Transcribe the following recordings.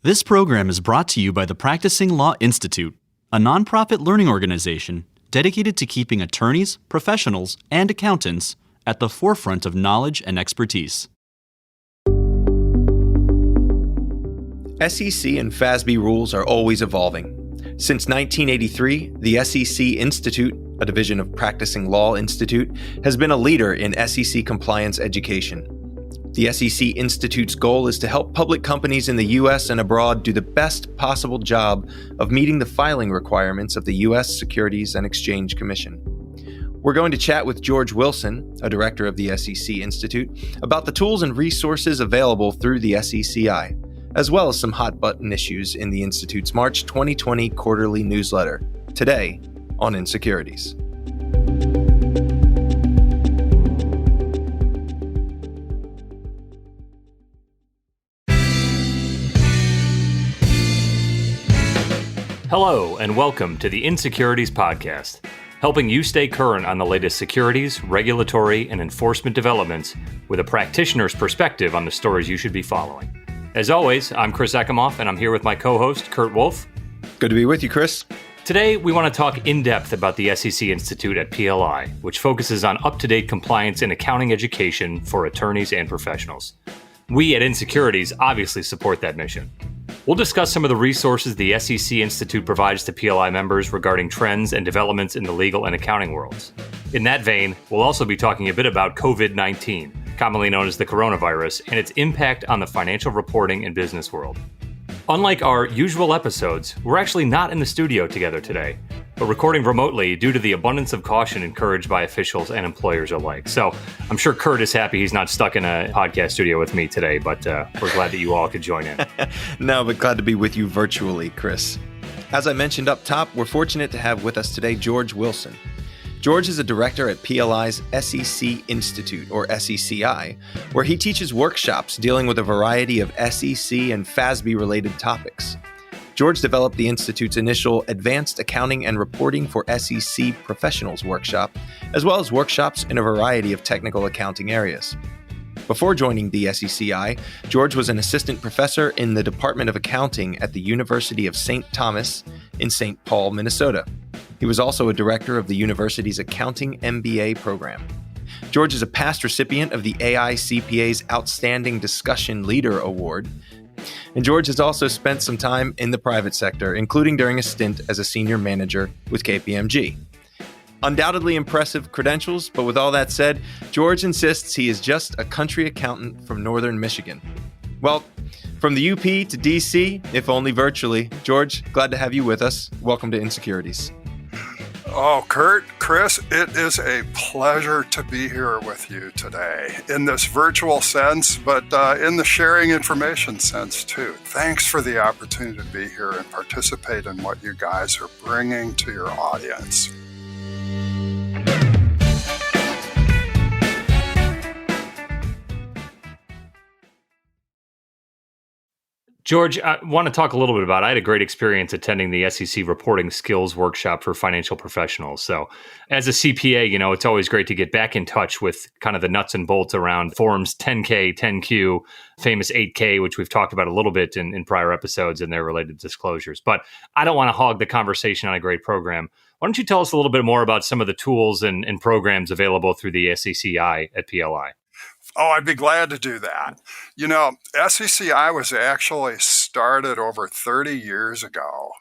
This program is brought to you by the Practicing Law Institute, a nonprofit learning organization dedicated to keeping attorneys, professionals, and accountants at the forefront of knowledge and expertise. SEC and FASB rules are always evolving. Since 1983, the SEC Institute, a division of Practicing Law Institute, has been a leader in SEC compliance education. The SEC Institute's goal is to help public companies in the U.S. and abroad do the best possible job of meeting the filing requirements of the U.S. Securities and Exchange Commission. We're going to chat with George Wilson, a director of the SEC Institute, about the tools and resources available through the SECI, as well as some hot-button issues in the Institute's March 2020 quarterly newsletter, today on Insecurities. Hello, and welcome to the Insecurities Podcast, helping you stay current on the latest securities, regulatory, and enforcement developments with a practitioner's perspective on the stories you should be following. As always, I'm Chris Ekimoff, and I'm here with my co-host, Kurt Wolf. Good to be with you, Chris. Today, we want to talk in depth about the SEC Institute at PLI, which focuses on up-to-date compliance and accounting education for attorneys and professionals. We at Insecurities obviously support that mission. We'll discuss some of the resources the SEC Institute provides to PLI members regarding trends and developments in the legal and accounting worlds. In that vein, we'll also be talking a bit about COVID-19, commonly known as the coronavirus, and its impact on the financial reporting and business world. Unlike our usual episodes, we're actually not in the studio together today, but recording remotely due to the abundance of caution encouraged by officials and employers alike. So I'm sure Kurt is happy he's not stuck in a podcast studio with me today, but we're glad that you all could join in. No, but glad to be with you virtually, Chris. As I mentioned up top, we're fortunate to have with us today George Wilson. George is a director at PLI's SEC Institute, or SECI, where he teaches workshops dealing with a variety of SEC and FASB-related topics. George developed the Institute's initial Advanced Accounting and Reporting for SEC Professionals workshop, as well as workshops in a variety of technical accounting areas. Before joining the SECI, George was an assistant professor in the Department of Accounting at the University of St. Thomas in St. Paul, Minnesota. He was also a director of the university's Accounting MBA program. George is a past recipient of the AICPA's Outstanding Discussion Leader Award. And George has also spent some time in the private sector, including during a stint as a senior manager with KPMG. Undoubtedly impressive credentials, but with all that said, George insists he is just a country accountant from northern Michigan. Well, from the UP to DC, if only virtually. George, glad to have you with us. Welcome to Insecurities. Oh, Kurt, Chris, it is a pleasure to be here with you today in this virtual sense, but in the sharing information sense too. Thanks for the opportunity to be here and participate in what you guys are bringing to your audience. George, I want to talk a little bit about, I had a great experience attending the SEC Reporting Skills Workshop for financial professionals. So as a CPA, it's always great to get back in touch with kind of the nuts and bolts around forms 10K, 10Q, famous 8K, which we've talked about a little bit in prior episodes and their related disclosures. But I don't want to hog the conversation on a great program. Why don't you tell us a little bit more about some of the tools and programs available through the SECI at PLI? Oh, I'd be glad to do that. SECI was actually started over 30 years ago,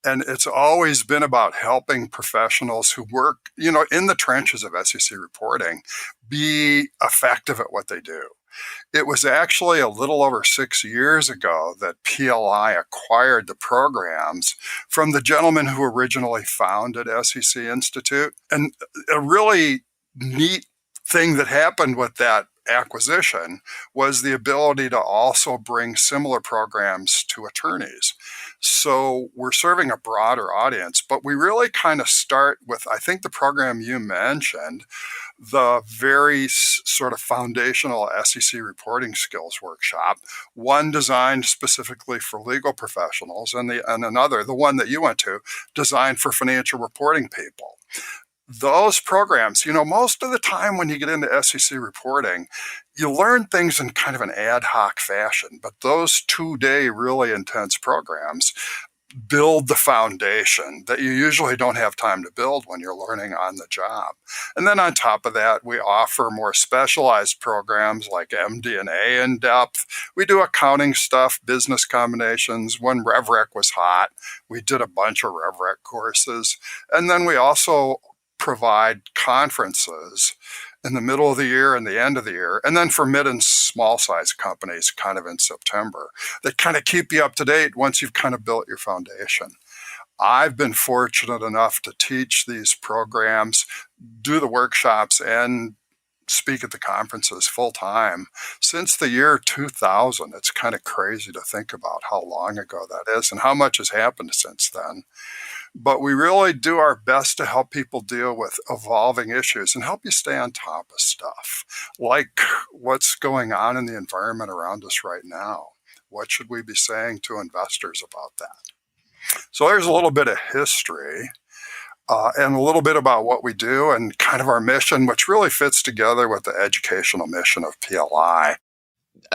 and it's always been about helping professionals who work, in the trenches of SEC reporting be effective at what they do. It was actually a little over 6 years ago that PLI acquired the programs from the gentleman who originally founded SEC Institute. And a really neat thing that happened with that acquisition was the ability to also bring similar programs to attorneys. So we're serving a broader audience, but we really kind of start with, I think, the program you mentioned, the very sort of foundational SEC reporting skills workshop, one designed specifically for legal professionals, and another, the one that you went to, designed for financial reporting people. those programs, most of the time when you get into SEC reporting, you learn things in kind of an ad hoc fashion. But those 2-day really intense programs build the foundation that you usually don't have time to build when you're learning on the job. And then on top of that, we offer more specialized programs like MD&A in depth. We do accounting stuff, business combinations. When RevRec was hot, we did a bunch of RevRec courses. And then we also provide conferences in the middle of the year and the end of the year, and then for mid and small size companies kind of in September, that kind of keep you up to date once you've kind of built your foundation. I've been fortunate enough to teach these programs, do the workshops, and speak at the conferences full time since the year 2000. It's kind of crazy to think about how long ago that is and how much has happened since then. But we really do our best to help people deal with evolving issues and help you stay on top of stuff, like what's going on in the environment around us right now. What should we be saying to investors about that? So there's a little bit of history and a little bit about what we do and kind of our mission, which really fits together with the educational mission of PLI.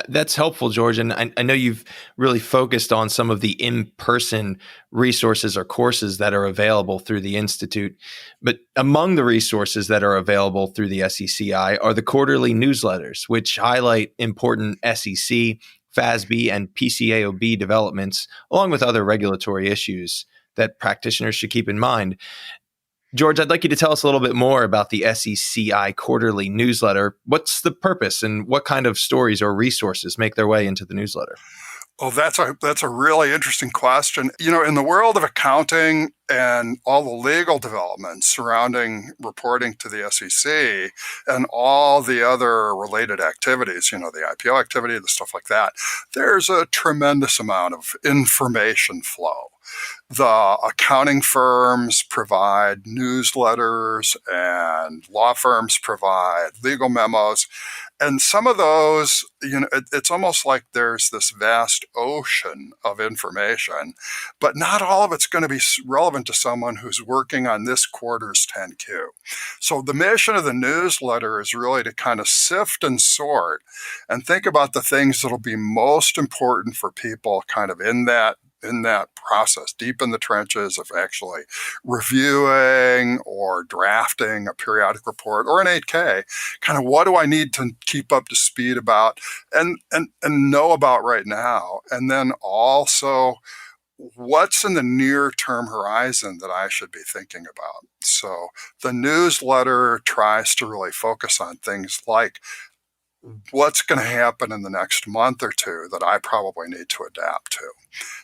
That's helpful, George. And I know you've really focused on some of the in-person resources or courses that are available through the Institute. But among the resources that are available through the SECI are the quarterly newsletters, which highlight important SEC, FASB, and PCAOB developments, along with other regulatory issues that practitioners should keep in mind. George, I'd like you to tell us a little bit more about the SECI quarterly newsletter. What's the purpose and what kind of stories or resources make their way into the newsletter? Oh, that's a really interesting question. In the world of accounting and all the legal developments surrounding reporting to the SEC and all the other related activities, the IPO activity, the stuff like that, there's a tremendous amount of information flow. The accounting firms provide newsletters and law firms provide legal memos. And some of those, it's almost like there's this vast ocean of information, but not all of it's going to be relevant to someone who's working on this quarter's 10Q. So the mission of the newsletter is really to kind of sift and sort and think about the things that'll be most important for people kind of in that process, deep in the trenches of actually reviewing or drafting a periodic report or an 8K, kind of what do I need to keep up to speed about and know about right now? And then also what's in the near-term horizon that I should be thinking about? So the newsletter tries to really focus on things like what's going to happen in the next month or two that I probably need to adapt to.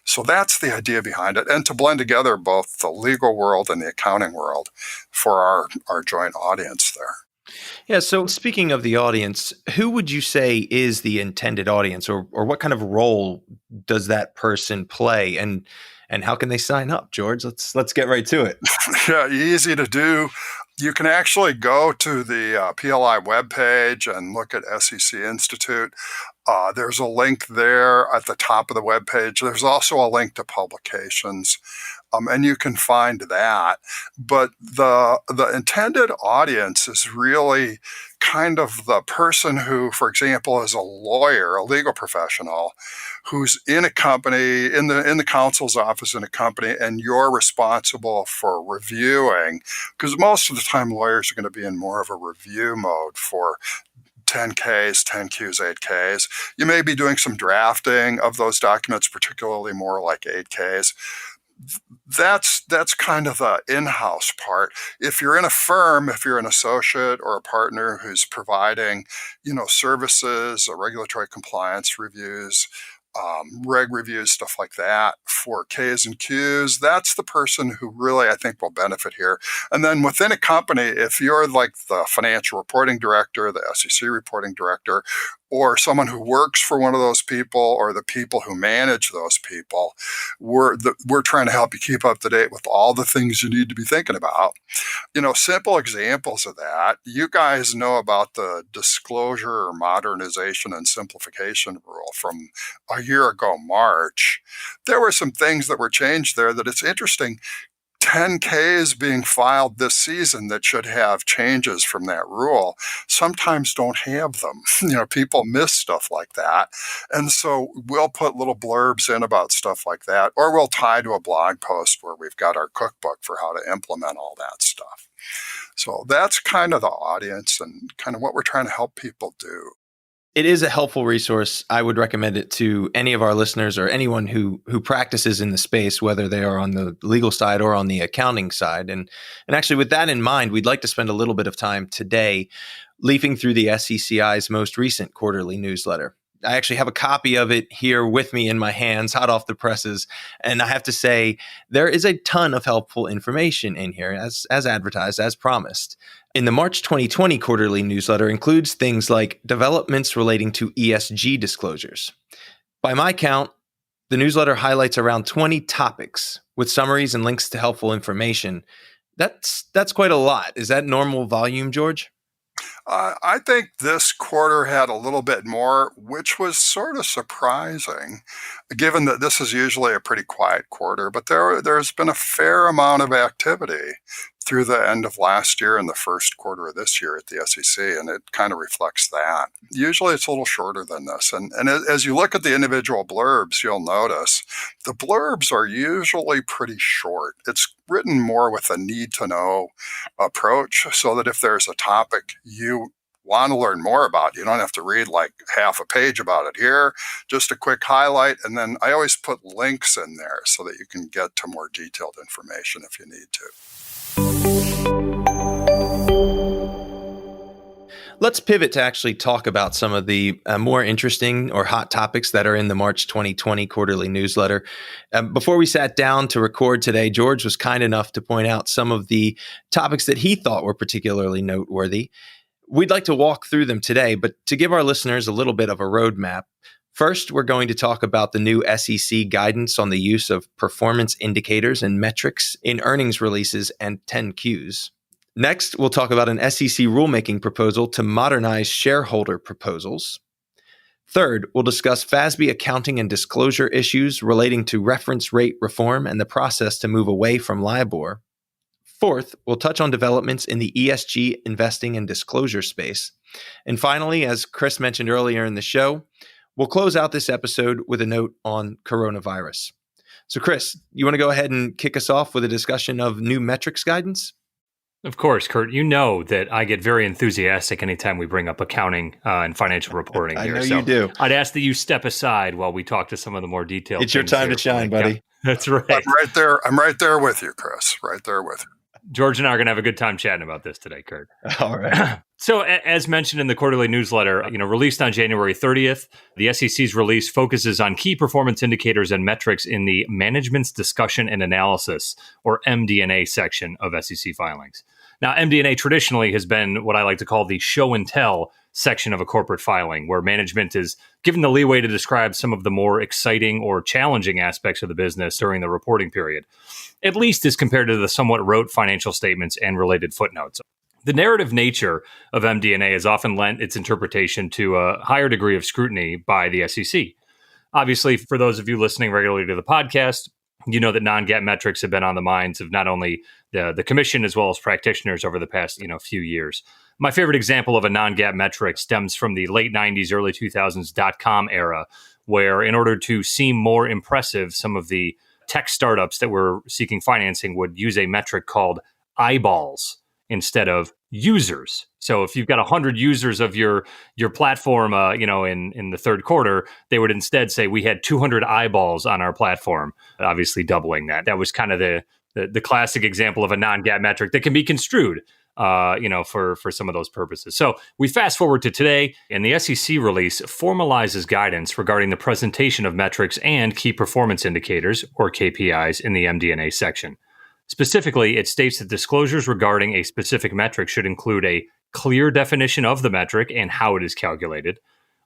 So that's the idea behind it, and to blend together both the legal world and the accounting world for our joint audience there. Yeah, so speaking of the audience, who would you say is the intended audience, or what kind of role does that person play, and how can they sign up, George? Let's get right to it. Yeah, easy to do. You can actually go to the PLI webpage and look at SEC Institute. There's a link there at the top of the webpage. There's also a link to publications, and you can find that. But the intended audience is really kind of the person who, for example, is a lawyer, a legal professional, who's in a company, in the counsel's office in a company, and you're responsible for reviewing, because most of the time lawyers are going to be in more of a review mode for 10Ks, 10Qs, 8Ks. You may be doing some drafting of those documents, particularly more like 8Ks. That's kind of the in-house part. If you're in a firm, if you're an associate or a partner who's providing, services, regulatory compliance reviews, reg reviews, stuff like that for Ks and Qs, that's the person who really, I think, will benefit here. And then within a company, if you're like the financial reporting director, the SEC reporting director, or someone who works for one of those people or the people who manage those people, we're trying to help you keep up to date with all the things you need to be thinking about. Simple examples of that. You guys know about the disclosure or modernization and simplification rule from a year ago, March. There were some things that were changed there that it's interesting. 10Ks being filed this season that should have changes from that rule sometimes don't have them. People miss stuff like that. And so we'll put little blurbs in about stuff like that, or we'll tie to a blog post where we've got our cookbook for how to implement all that stuff. So that's kind of the audience and kind of what we're trying to help people do. It is a helpful resource. I would recommend it to any of our listeners or anyone who practices in the space, whether they are on the legal side or on the accounting side. And actually, with that in mind, we'd like to spend a little bit of time today leafing through the SECI's most recent quarterly newsletter. I actually have a copy of it here with me in my hands, hot off the presses. And I have to say, there is a ton of helpful information in here, as advertised, as promised. In the March 2020 quarterly newsletter includes things like developments relating to ESG disclosures. By my count, the newsletter highlights around 20 topics with summaries and links to helpful information. That's quite a lot. Is that normal volume, George? I think this quarter had a little bit more, which was sort of surprising, given that this is usually a pretty quiet quarter. But there's been a fair amount of activity through the end of last year and the first quarter of this year at the SEC, and it kind of reflects that. Usually it's a little shorter than this. And as you look at the individual blurbs, you'll notice the blurbs are usually pretty short. It's written more with a need-to-know approach, so that if there's a topic you want to learn more about, you don't have to read like half a page about it here, just a quick highlight. And then I always put links in there so that you can get to more detailed information if you need to. Let's pivot to actually talk about some of the more interesting or hot topics that are in the March 2020 quarterly newsletter. Before we sat down to record today, George was kind enough to point out some of the topics that he thought were particularly noteworthy. We'd like to walk through them today, but to give our listeners a little bit of a roadmap, first, we're going to talk about the new SEC guidance on the use of performance indicators and metrics in earnings releases and 10-Qs. Next, we'll talk about an SEC rulemaking proposal to modernize shareholder proposals. Third, we'll discuss FASB accounting and disclosure issues relating to reference rate reform and the process to move away from LIBOR. Fourth, we'll touch on developments in the ESG investing and disclosure space. And finally, as Chris mentioned earlier in the show, we'll close out this episode with a note on coronavirus. So Chris, you want to go ahead and kick us off with a discussion of new metrics guidance? Of course, Kurt. You know that I get very enthusiastic anytime we bring up accounting and financial reporting here. I know you do. I'd ask that you step aside while we talk to some of the more detailed It's your time to shine, buddy. That's right. I'm right there with you, Chris. Right there with you. George and I are going to have a good time chatting about this today, Kurt. All right. So as mentioned in the quarterly newsletter, released on January 30th, the SEC's release focuses on key performance indicators and metrics in the Management's Discussion and Analysis, or MD&A section of SEC filings. Now, MD&A traditionally has been what I like to call the show and tell section of a corporate filing, where management is given the leeway to describe some of the more exciting or challenging aspects of the business during the reporting period, at least as compared to the somewhat rote financial statements and related footnotes. The narrative nature of MD&A has often lent its interpretation to a higher degree of scrutiny by the SEC. Obviously, for those of you listening regularly to the podcast, you know that non-GAAP metrics have been on the minds of not only the commission as well as practitioners over the past few years. My favorite example of a non-GAAP metric stems from the late 90s, early 2000s .com era, where in order to seem more impressive, some of the tech startups that were seeking financing would use a metric called eyeballs instead of users. So if you've got 100 users of your platform, in the third quarter, they would instead say we had 200 eyeballs on our platform, obviously doubling that. That was kind of the classic example of a non-GAAP metric that can be construed, for some of those purposes. So we fast forward to today, and the SEC release formalizes guidance regarding the presentation of metrics and key performance indicators, or KPIs, in the MD&A section. Specifically, it states that disclosures regarding a specific metric should include a clear definition of the metric and how it is calculated,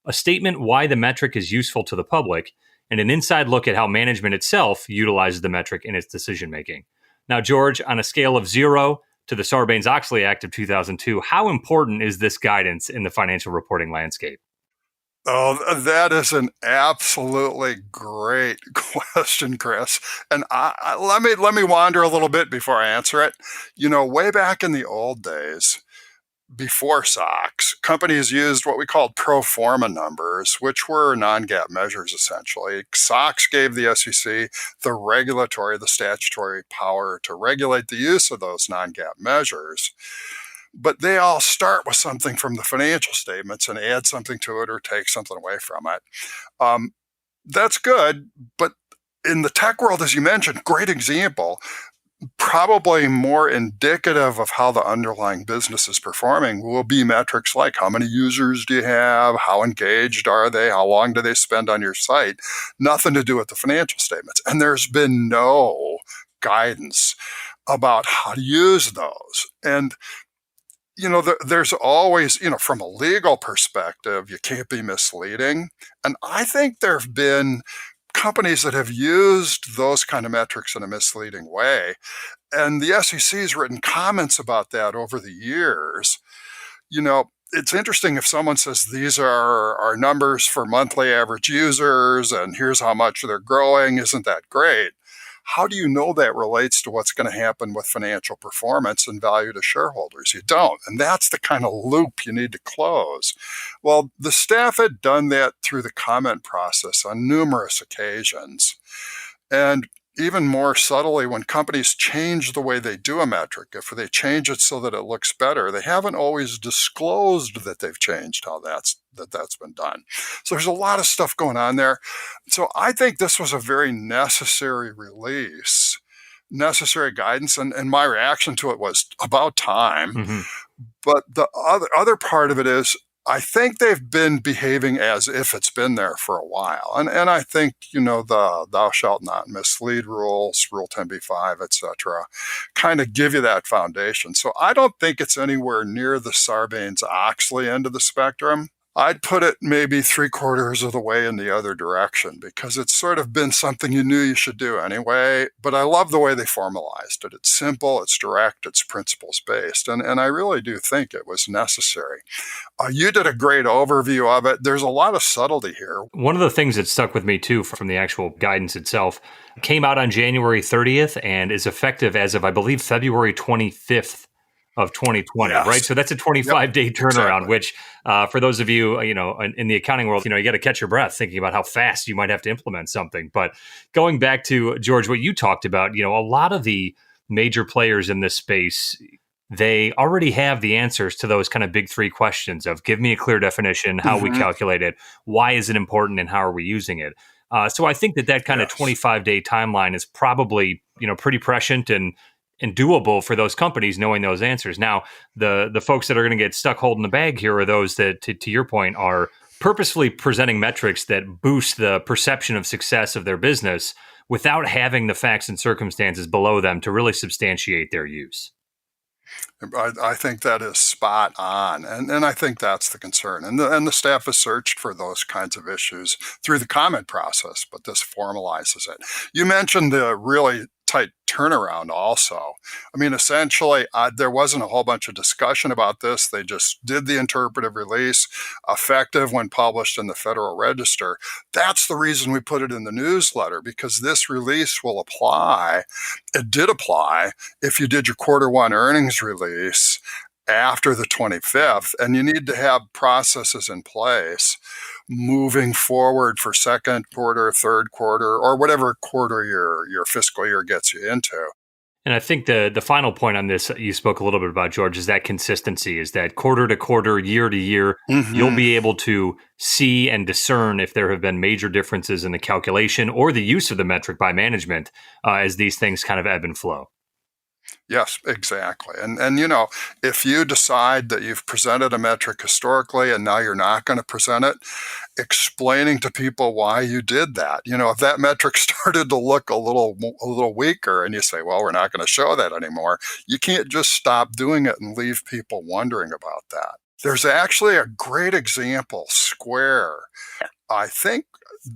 a statement why the metric is useful to the public, and an inside look at how management itself utilizes the metric in its decision-making. Now, George, on a scale of 0 to the Sarbanes-Oxley Act of 2002, how important is this guidance in the financial reporting landscape? Oh, that is an absolutely great question, Chris. And let me wander a little bit before I answer it. Way back in the old days, before SOX, companies used what we called pro forma numbers, which were non-GAAP measures essentially. SOX gave the SEC the statutory power to regulate the use of those non-GAAP measures. But they all start with something from the financial statements and add something to it or take something away from it. That's good, but in the tech world, as you mentioned, great example, probably more indicative of how the underlying business is performing will be metrics like how many users do you have, how engaged are they, how long do they spend on your site, nothing to do with the financial statements. And there's been no guidance about how to use those. And there's always, from a legal perspective, you can't be misleading. And I think there have been companies that have used those kind of metrics in a misleading way. And the SEC has written comments about that over the years. It's interesting if someone says these are our numbers for monthly average users and here's how much they're growing. Isn't that great? How do you know that relates to what's going to happen with financial performance and value to shareholders? You don't. And that's the kind of loop you need to close. Well, the staff had done that through the comment process on numerous occasions. And even more subtly, when companies change the way they do a metric, if they change it so that it looks better, they haven't always disclosed that they've changed how that's been done. So there's a lot of stuff going on there. So I think this was a very necessary release, necessary guidance, and my reaction to it was about time. Mm-hmm. But the other part of it is, I think they've been behaving as if it's been there for a while. And I think, the thou shalt not mislead rules, Rule 10b-5, et cetera, kind of give you that foundation. So I don't think it's anywhere near the Sarbanes-Oxley end of the spectrum. I'd put it maybe 3/4 of the way in the other direction because it's sort of been something you knew you should do anyway. But I love the way they formalized it. It's simple, it's direct, it's principles based. And I really do think it was necessary. You did a great overview of it. There's a lot of subtlety here. One of the things that stuck with me too from the actual guidance itself came out on January 30th and is effective as of, I believe, February 25th of 2020, Yes. right? So that's a 25-day turnaround, exactly. which for those of you, in the accounting world, you got to catch your breath thinking about how fast you might have to implement something. But going back to, George, what you talked about, a lot of the major players in this space, they already have the answers to those kind of big three questions of give me a clear definition, how we calculate it, why is it important, and how are we using it? So I think that kind of 25-day timeline is probably, pretty prescient and doable for those companies knowing those answers. Now, the folks that are going to get stuck holding the bag here are those that, to your point, are purposefully presenting metrics that boost the perception of success of their business without having the facts and circumstances below them to really substantiate their use. I think that is spot on. And I think that's the concern. And the staff has searched for those kinds of issues through the comment process, but this formalizes it. You mentioned the really tight turnaround also. I mean, essentially, there wasn't a whole bunch of discussion about this. They just did the interpretive release, effective when published in the Federal Register. That's the reason we put it in the newsletter, because this release will apply. It did apply if you did your Q1 earnings release after the 25th, and you need to have processes in place moving forward for second quarter, third quarter, or whatever quarter your fiscal year gets you into. And I think the final point on this you spoke a little bit about, George, is that consistency, is that quarter to quarter, year to year, you'll be able to see and discern if there have been major differences in the calculation or the use of the metric by management as these things kind of ebb and flow. Yes, exactly. And if you decide that you've presented a metric historically and now you're not going to present it, explaining to people why you did that. If that metric started to look a little weaker and you say, well, we're not going to show that anymore, you can't just stop doing it and leave people wondering about that. There's actually a great example, Square. I think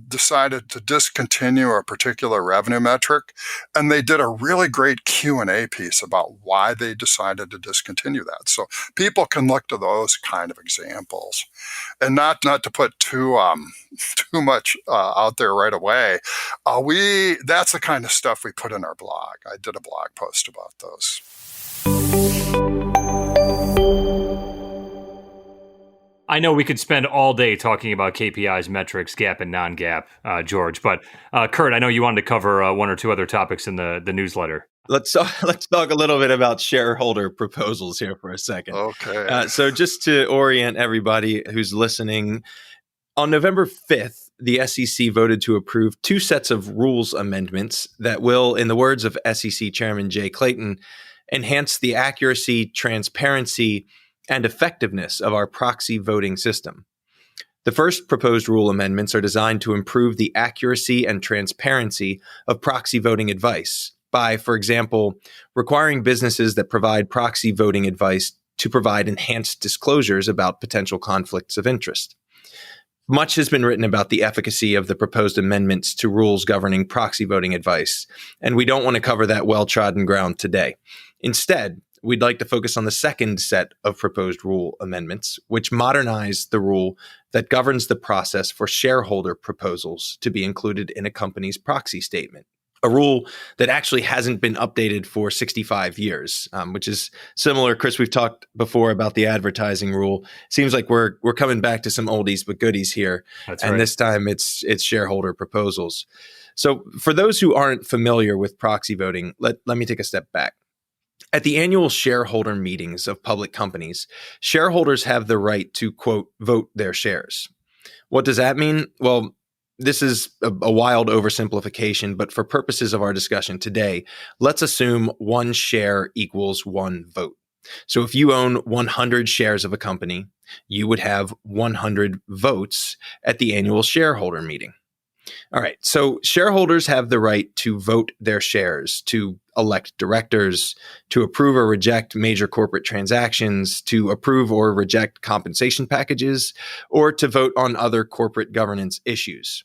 decided to discontinue a particular revenue metric, and they did a really great Q&A piece about why they decided to discontinue that. So people can look to those kind of examples, and not to put too much out there right away. That's the kind of stuff we put in our blog. I did a blog post about those. I know we could spend all day talking about KPIs, metrics, GAAP, and non-GAAP, George, but Kurt, I know you wanted to cover one or two other topics in the newsletter. Let's talk a little bit about shareholder proposals here for a second. Okay. So just to orient everybody who's listening, on November 5th, the SEC voted to approve two sets of rules amendments that will, in the words of SEC Chairman Jay Clayton, enhance the accuracy, transparency, and effectiveness of our proxy voting system. The first proposed rule amendments are designed to improve the accuracy and transparency of proxy voting advice by, for example, requiring businesses that provide proxy voting advice to provide enhanced disclosures about potential conflicts of interest. Much has been written about the efficacy of the proposed amendments to rules governing proxy voting advice, and we don't want to cover that well-trodden ground today. Instead, we'd like to focus on the second set of proposed rule amendments, which modernize the rule that governs the process for shareholder proposals to be included in a company's proxy statement. A rule that actually hasn't been updated for 65 years, which is similar. Chris, we've talked before about the advertising rule. Seems like we're coming back to some oldies but goodies here. That's and right. This time it's shareholder proposals. So for those who aren't familiar with proxy voting, let me take a step back. At the annual shareholder meetings of public companies, shareholders have the right to, quote, vote their shares. What does that mean? Well, this is a wild oversimplification, but for purposes of our discussion today, let's assume one share equals one vote. So if you own 100 shares of a company, you would have 100 votes at the annual shareholder meeting. All right, so shareholders have the right to vote their shares, to elect directors, to approve or reject major corporate transactions, to approve or reject compensation packages, or to vote on other corporate governance issues.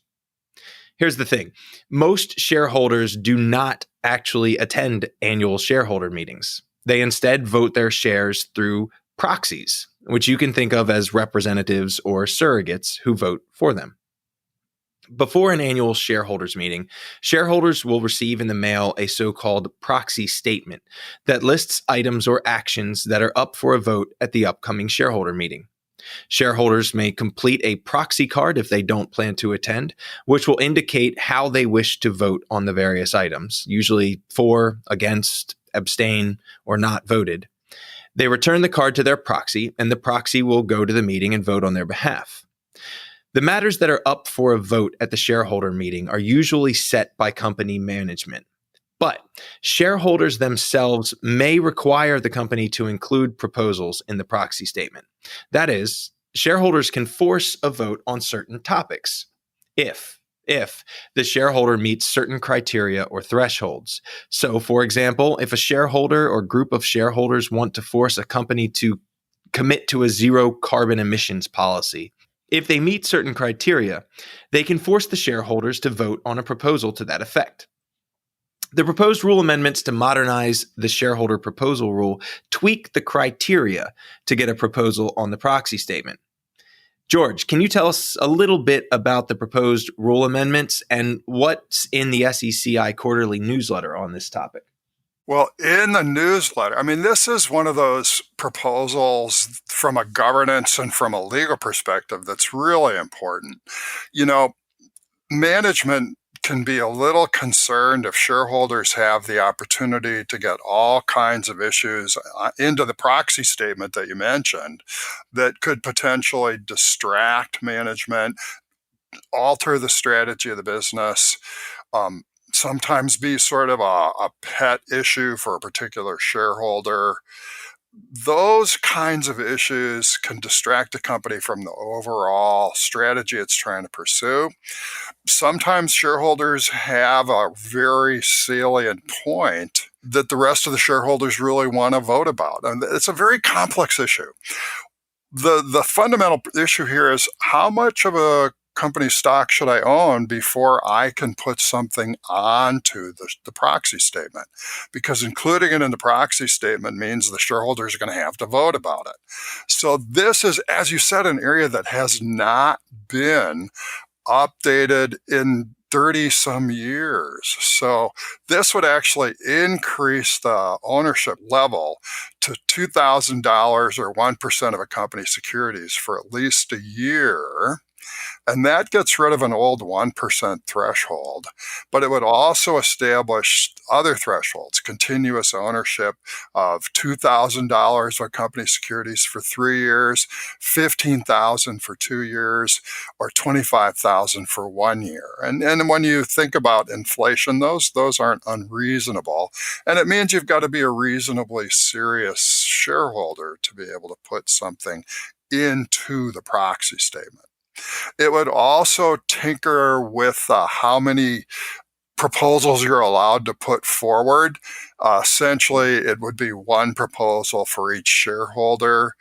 Here's the thing. Most shareholders do not actually attend annual shareholder meetings. They instead vote their shares through proxies, which you can think of as representatives or surrogates who vote for them. Before an annual shareholders meeting, shareholders will receive in the mail a so-called proxy statement that lists items or actions that are up for a vote at the upcoming shareholder meeting. Shareholders may complete a proxy card if they don't plan to attend, which will indicate how they wish to vote on the various items, usually for, against, abstain, or not voted. They return the card to their proxy, and the proxy will go to the meeting and vote on their behalf. The matters that are up for a vote at the shareholder meeting are usually set by company management. But shareholders themselves may require the company to include proposals in the proxy statement. That is, shareholders can force a vote on certain topics if the shareholder meets certain criteria or thresholds. So, for example, if a shareholder or group of shareholders want to force a company to commit to a zero carbon emissions policy, if they meet certain criteria, they can force the shareholders to vote on a proposal to that effect. The proposed rule amendments to modernize the shareholder proposal rule tweak the criteria to get a proposal on the proxy statement. George, can you tell us a little bit about the proposed rule amendments and what's in the SECI quarterly newsletter on this topic? Well, in the newsletter, this is one of those proposals from a governance and from a legal perspective that's really important. Management can be a little concerned if shareholders have the opportunity to get all kinds of issues into the proxy statement that you mentioned that could potentially distract management, alter the strategy of the business, sometimes be sort of a pet issue for a particular shareholder. Those kinds of issues can distract a company from the overall strategy it's trying to pursue. Sometimes shareholders have a very salient point that the rest of the shareholders really want to vote about. And it's a very complex issue. The fundamental issue here is how much of a company stock should I own before I can put something onto the proxy statement? Because including it in the proxy statement means the shareholders are going to have to vote about it. So this is, as you said, an area that has not been updated in 30 some years. So this would actually increase the ownership level to $2,000 or 1% of a company's securities for at least a year. And that gets rid of an old 1% threshold, but it would also establish other thresholds, continuous ownership of $2,000 of company securities for 3 years, $15,000 for 2 years, or $25,000 for 1 year. And when you think about inflation, those aren't unreasonable. And it means you've got to be a reasonably serious shareholder to be able to put something into the proxy statement. It would also tinker with how many proposals you're allowed to put forward. Essentially, it would be one proposal for each shareholder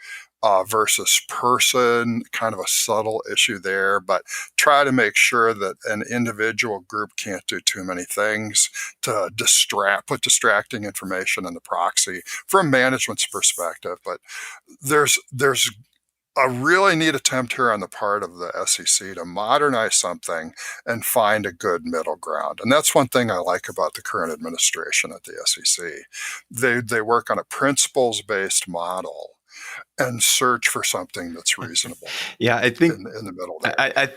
versus person, kind of a subtle issue there, but try to make sure that an individual group can't do too many things to put distracting information in the proxy from management's perspective. But there's a really neat attempt here on the part of the SEC to modernize something and find a good middle ground. And that's one thing I like about the current administration at the SEC. They work on a principles-based model and search for something that's reasonable. Yeah, I think in the middle there.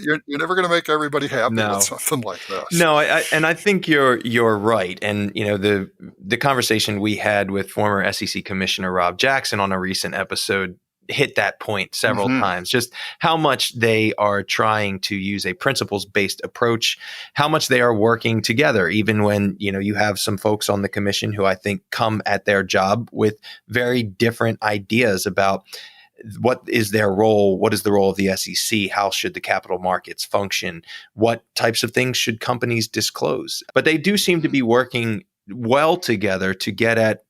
You're never going to make everybody happy with something like this. No, and I think you're right. And the conversation we had with former SEC Commissioner Rob Jackson on a recent episode hit that point several times, just how much they are trying to use a principles-based approach, how much they are working together, even when, you have some folks on the commission who I think come at their job with very different ideas about what is their role, what is the role of the SEC, how should the capital markets function, what types of things should companies disclose. But they do seem to be working well together to get at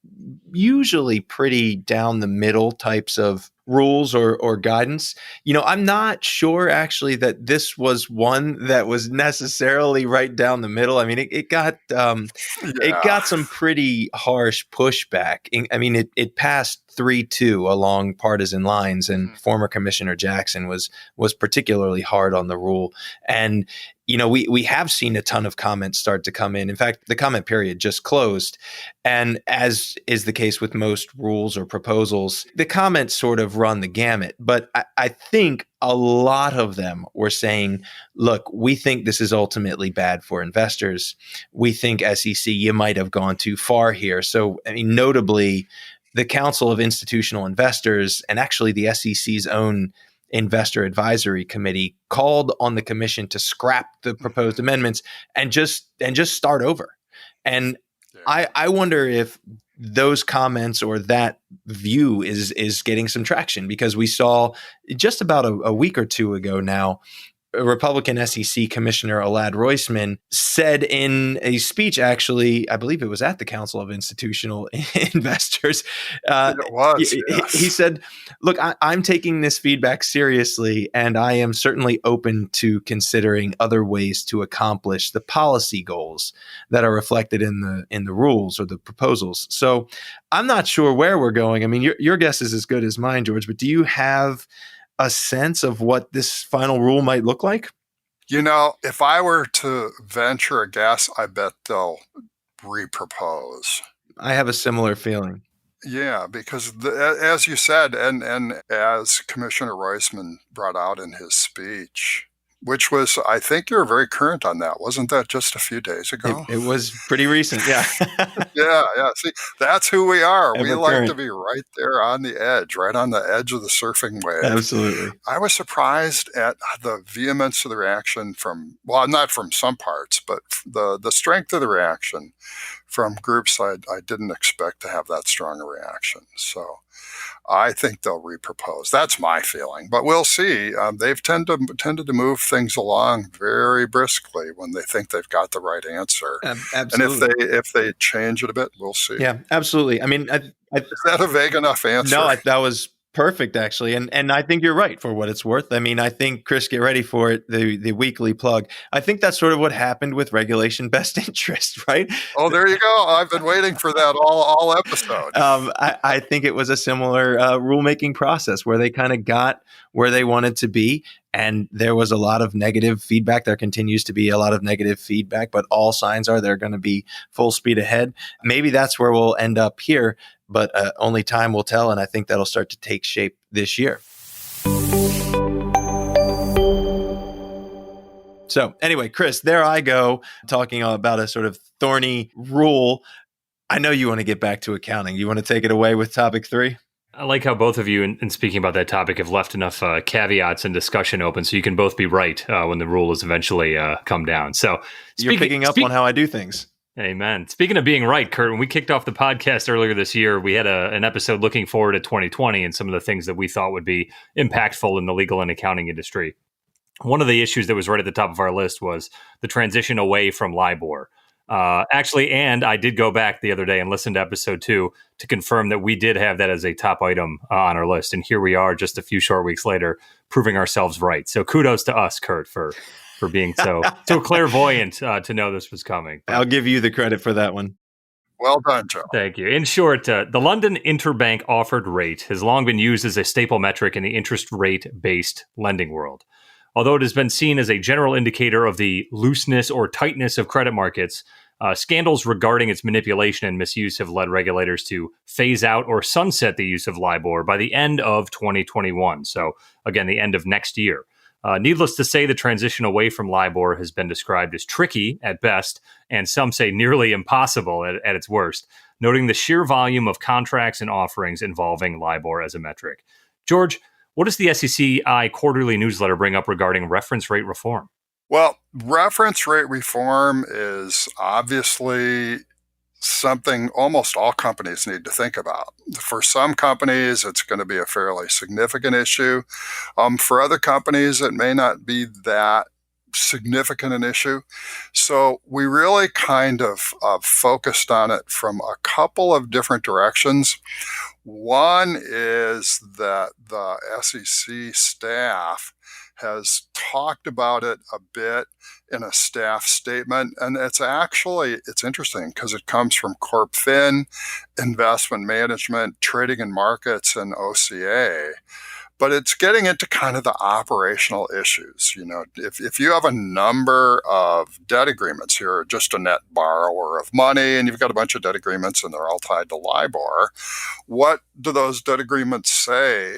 usually pretty down the middle types of rules or guidance. I'm not sure actually that this was one that was necessarily right down the middle. I mean, it got some pretty harsh pushback. I mean, it passed 3-2 along partisan lines, and former Commissioner Jackson was particularly hard on the rule. And we have seen a ton of comments start to come in. In fact, the comment period just closed. And as is the case with most rules or proposals, the comments sort of run the gamut. But I think a lot of them were saying, look, we think this is ultimately bad for investors. We think SEC, you might have gone too far here. So, I mean, notably, the Council of Institutional Investors and actually the SEC's own Investor Advisory Committee called on the commission to scrap the proposed amendments and just start over. And I wonder if those comments or that view is getting some traction, because we saw just about a week or two ago now, Republican SEC Commissioner Elad Roisman said in a speech, actually, I believe it was at the Council of Institutional Investors. It was. Yes. He said, look, I'm taking this feedback seriously, and I am certainly open to considering other ways to accomplish the policy goals that are reflected in the rules or the proposals. So I'm not sure where we're going. I mean, your guess is as good as mine, George, but do you have a sense of what this final rule might look like? If I were to venture a guess, I bet they'll repropose. I have a similar feeling. Yeah, because as you said, and as Commissioner Roisman brought out in his speech, which was, I think you're very current on that. Wasn't that just a few days ago? It was pretty recent, yeah. Yeah. See, that's who we are. We like current. to be right there on the edge, right on the edge of the surfing wave. Absolutely. I was surprised at the vehemence of the reaction not from some parts, but the strength of the reaction from groups I didn't expect to have that strong a reaction. So I think they'll repropose. That's my feeling, but we'll see. They've tended to move things along very briskly when they think they've got the right answer. Absolutely. And if they change it a bit, we'll see. Yeah, absolutely. I mean, is that a vague enough answer? No, that was perfect, actually. And I think you're right for what it's worth. I mean, I think, Chris, get ready for it, the weekly plug. I think that's sort of what happened with regulation best interest, right? Oh, there you go. I've been waiting for that all episode. I think it was a similar rulemaking process where they kind of got where they wanted to be. And there was a lot of negative feedback. There continues to be a lot of negative feedback, but all signs are they're going to be full speed ahead. Maybe that's where we'll end up here, but only time will tell. And I think that'll start to take shape this year. So anyway, Chris, there I go talking about a sort of thorny rule. I know you want to get back to accounting. You want to take it away with topic 3? I like how both of you, in speaking about that topic, have left enough caveats and discussion open so you can both be right when the rule is eventually come down. So you're picking up on how I do things. Amen. Speaking of being right, Kurt, when we kicked off the podcast earlier this year, we had an episode looking forward to 2020 and some of the things that we thought would be impactful in the legal and accounting industry. One of the issues that was right at the top of our list was the transition away from LIBOR. Actually, and I did go back the other day and listen to episode 2 to confirm that we did have that as a top item on our list. And here we are just a few short weeks later, proving ourselves right. So kudos to us, Kurt, for being so clairvoyant to know this was coming. But I'll give you the credit for that one. Well done, Joe. Thank you. In short, the London Interbank Offered Rate has long been used as a staple metric in the interest rate-based lending world. Although it has been seen as a general indicator of the looseness or tightness of credit markets, scandals regarding its manipulation and misuse have led regulators to phase out or sunset the use of LIBOR by the end of 2021. So, again, the end of next year. Needless to say, the transition away from LIBOR has been described as tricky at best, and some say nearly impossible at its worst, noting the sheer volume of contracts and offerings involving LIBOR as a metric. George, what does the SECI quarterly newsletter bring up regarding reference rate reform? Well, reference rate reform is obviously something almost all companies need to think about. For some companies, it's going to be a fairly significant issue. For other companies, it may not be that significant an issue. So we really kind of focused on it from a couple of different directions. One is that the SEC staff has talked about it a bit in a staff statement. And it's interesting because it comes from CorpFin, Investment Management, Trading and Markets, and OCA. But it's getting into kind of the operational issues. You know, if you have a number of debt agreements, you're just a net borrower of money and you've got a bunch of debt agreements and they're all tied to LIBOR, what do those debt agreements say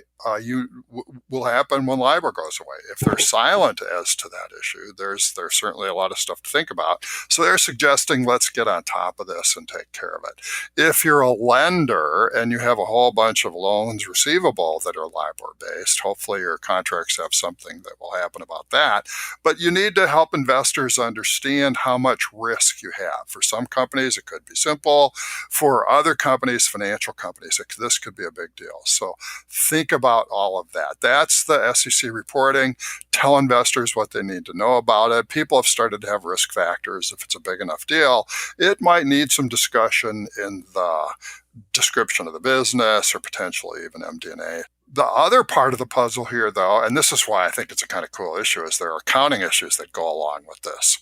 will happen when LIBOR goes away? If they're silent as to that issue, there's certainly a lot of stuff to think about. So they're suggesting let's get on top of this and take care of it. If you're a lender and you have a whole bunch of loans receivable that are LIBOR-based, hopefully your contracts have something that will happen about that. But you need to help investors understand how much risk you have. For some companies, it could be simple. For other companies, financial companies, this could be a big deal. So think about all of that. That's the SEC reporting. Tell investors what they need to know about it. People have started to have risk factors. If it's a big enough deal, it might need some discussion in the description of the business or potentially even MD&A. The other part of the puzzle here, though, and this is why I think it's a kind of cool issue, is there are accounting issues that go along with this.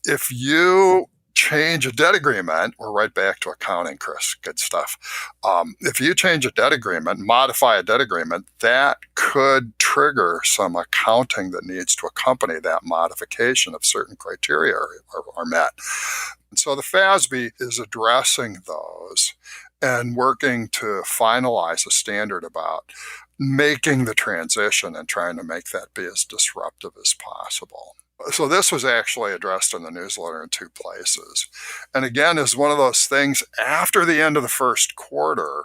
If you change a debt agreement, we're right back to accounting, Chris, good stuff. If you change a debt agreement, modify a debt agreement, that could trigger some accounting that needs to accompany that modification if certain criteria are met. And so the FASB is addressing those and working to finalize a standard about making the transition and trying to make that be as disruptive as possible. So this was actually addressed in the newsletter in 2 places. And again, is one of those things after the end of the first quarter,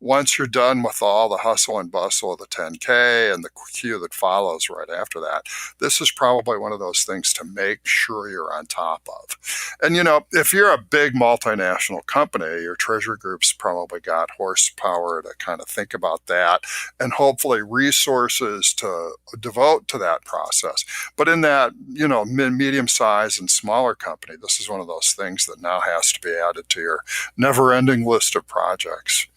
once you're done with all the hustle and bustle of the 10K and the queue that follows right after that, this is probably one of those things to make sure you're on top of. And, you know, if you're a big multinational company, your treasury group's probably got horsepower to kind of think about that and hopefully resources to devote to that process. But in that, you know, medium-sized and smaller company, this is one of those things that now has to be added to your never-ending list of projects.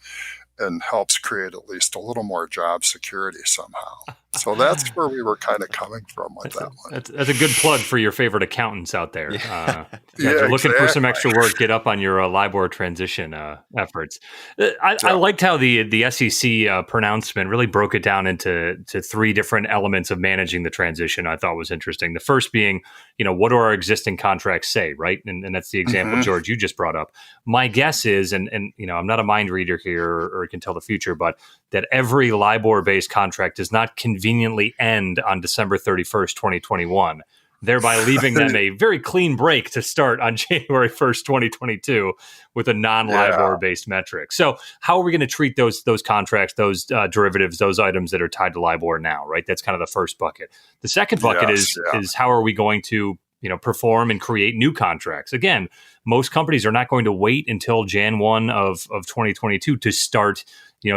and helps create at least a little more job security somehow. So that's where we were kind of coming from with that one. That's a good plug for your favorite accountants out there. Yeah. If you're looking for some exactly. extra work, get up on your LIBOR transition efforts. I Yeah. liked how the SEC pronouncement really broke it down into three different elements of managing the transition. I thought was interesting. The first being, what do our existing contracts say, right? And that's the example, George, you just brought up. My guess is, and I'm not a mind reader here or can tell the future, but that every LIBOR-based contract does not conveniently end on December 31st, 2021, thereby leaving them a very clean break to start on January 1st, 2022 with a non-LIBOR-based metric. So how are we going to treat those contracts, those derivatives, those items that are tied to LIBOR now, right? That's kind of the first bucket. The second bucket is how are we going to perform and create new contracts? Again, most companies are not going to wait until Jan 1 of 2022 to start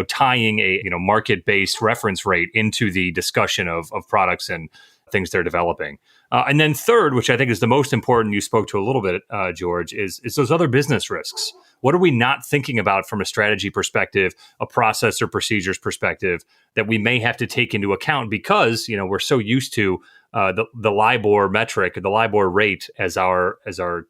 tying a market-based reference rate into the discussion of products and things they're developing. And then third, which I think is the most important, you spoke to a little bit, George, is those other business risks. What are we not thinking about from a strategy perspective, a process or procedures perspective that we may have to take into account because we're so used to the LIBOR metric, the LIBOR rate as our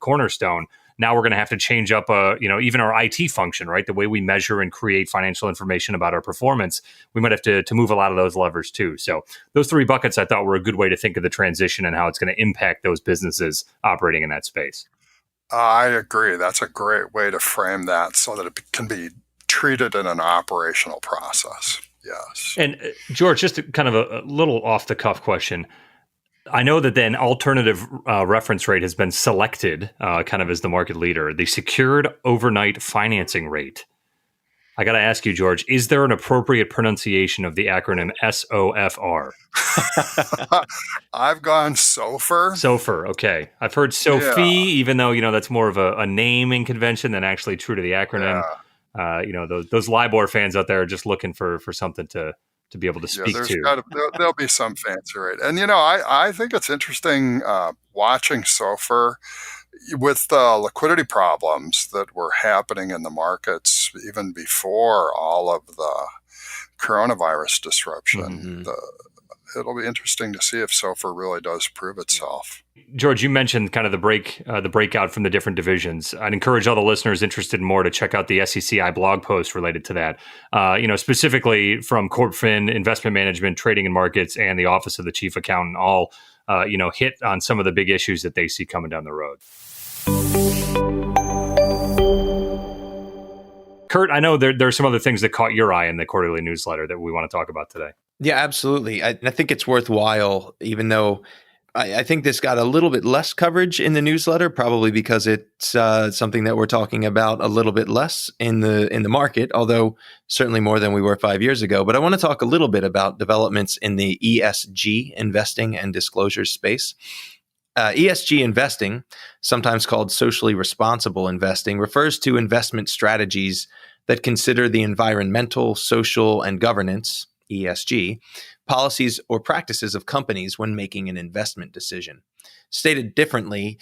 cornerstone. Now we're going to have to change up, even our IT function, right? The way we measure and create financial information about our performance. We might have to move a lot of those levers too. So those three buckets I thought were a good way to think of the transition and how it's going to impact those businesses operating in that space. I agree. That's a great way to frame that so that it can be treated in an operational process. Yes. And George, just kind of a little off the cuff question. I know that an alternative reference rate has been selected kind of as the market leader, the secured overnight financing rate. I got to ask you, George, is there an appropriate pronunciation of the acronym SOFR? I've gone SOFR. SOFR, okay. I've heard Sophie, even though, that's more of a naming convention than actually true to the acronym. Yeah. Those LIBOR fans out there are just looking for something to be able to speak to. There'll be some fancy rate. And, I think it's interesting watching SOFR with the liquidity problems that were happening in the markets even before all of the coronavirus disruption. It'll be interesting to see if SOFR really does prove itself. George, you mentioned kind of the breakout from the different divisions. I'd encourage all the listeners interested in more to check out the SECI blog post related to that. Specifically from CorpFin, investment management, trading and markets, and the Office of the Chief Accountant, all hit on some of the big issues that they see coming down the road. Kurt, I know there are some other things that caught your eye in the quarterly newsletter that we want to talk about today. Yeah, absolutely. I think it's worthwhile, even though I think this got a little bit less coverage in the newsletter, probably because it's something that we're talking about a little bit less in the market, although certainly more than we were 5 years ago. But I want to talk a little bit about developments in the ESG investing and disclosure space. ESG investing, sometimes called socially responsible investing, refers to investment strategies that consider the environmental, social, and governance, ESG, policies or practices of companies when making an investment decision. Stated differently,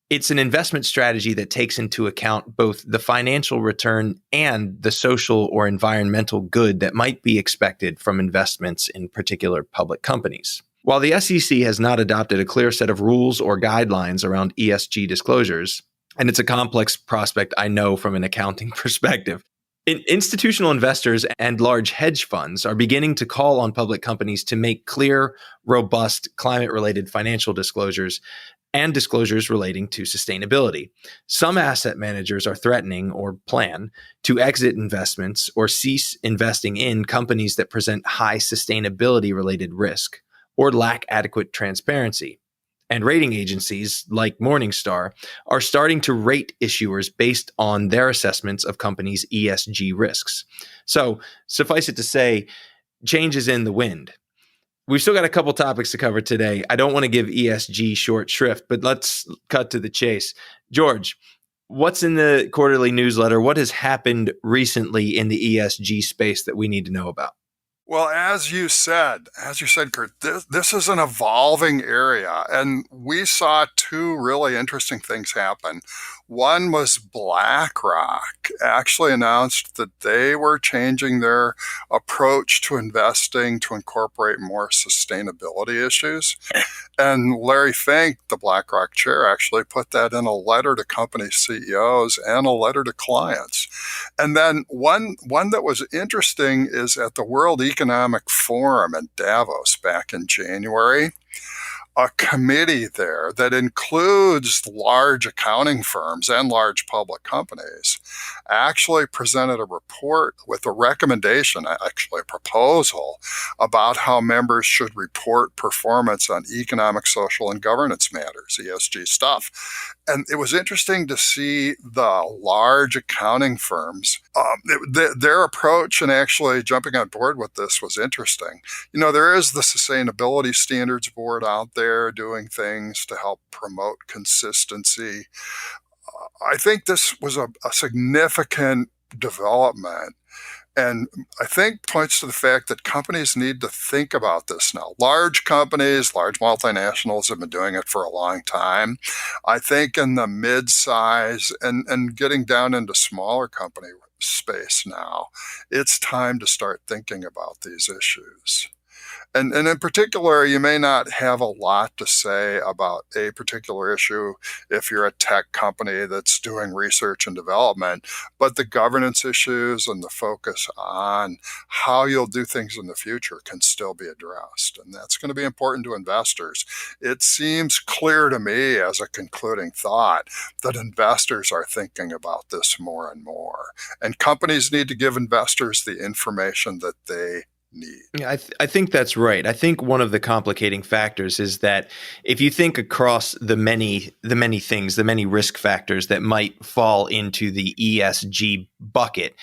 it's an investment strategy that takes into account both the financial return and the social or environmental good that might be expected from investments in particular public companies. While the SEC has not adopted a clear set of rules or guidelines around ESG disclosures, and it's a complex prospect, I know, from an accounting perspective, institutional investors and large hedge funds are beginning to call on public companies to make clear, robust climate-related financial disclosures and disclosures relating to sustainability. Some asset managers are threatening or plan to exit investments or cease investing in companies that present high sustainability-related risk or lack adequate transparency. And rating agencies like Morningstar are starting to rate issuers based on their assessments of companies' ESG risks. So suffice it to say, change is in the wind. We've still got a couple topics to cover today. I don't want to give ESG short shrift, but let's cut to the chase. George, what's in the quarterly newsletter? What has happened recently in the ESG space that we need to know about? Well, as you said, Kurt, this is an evolving area, and we saw two really interesting things happen. One was BlackRock actually announced that they were changing their approach to investing to incorporate more sustainability issues. And Larry Fink, the BlackRock chair, actually put that in a letter to company CEOs and a letter to clients. And then one that was interesting is at the World Economic Forum in Davos back in January, a committee there that includes large accounting firms and large public companies actually presented a report with a recommendation, actually a proposal, about how members should report performance on economic, social, and governance matters, ESG stuff. And it was interesting to see the large accounting firms, their approach and actually jumping on board with this was interesting. There is the Sustainability Standards Board out there doing things to help promote consistency. I think this was a significant development. And I think points to the fact that companies need to think about this now. Large companies, large multinationals have been doing it for a long time. I think in the mid-size and getting down into smaller company space now, it's time to start thinking about these issues. And in particular, you may not have a lot to say about a particular issue if you're a tech company that's doing research and development, but the governance issues and the focus on how you'll do things in the future can still be addressed. And that's going to be important to investors. It seems clear to me as a concluding thought that investors are thinking about this more and more. And companies need to give investors the information that they need. Yeah, I think that's right. I think one of the complicating factors is that if you think across the many things, the many risk factors that might fall into the ESG bucket,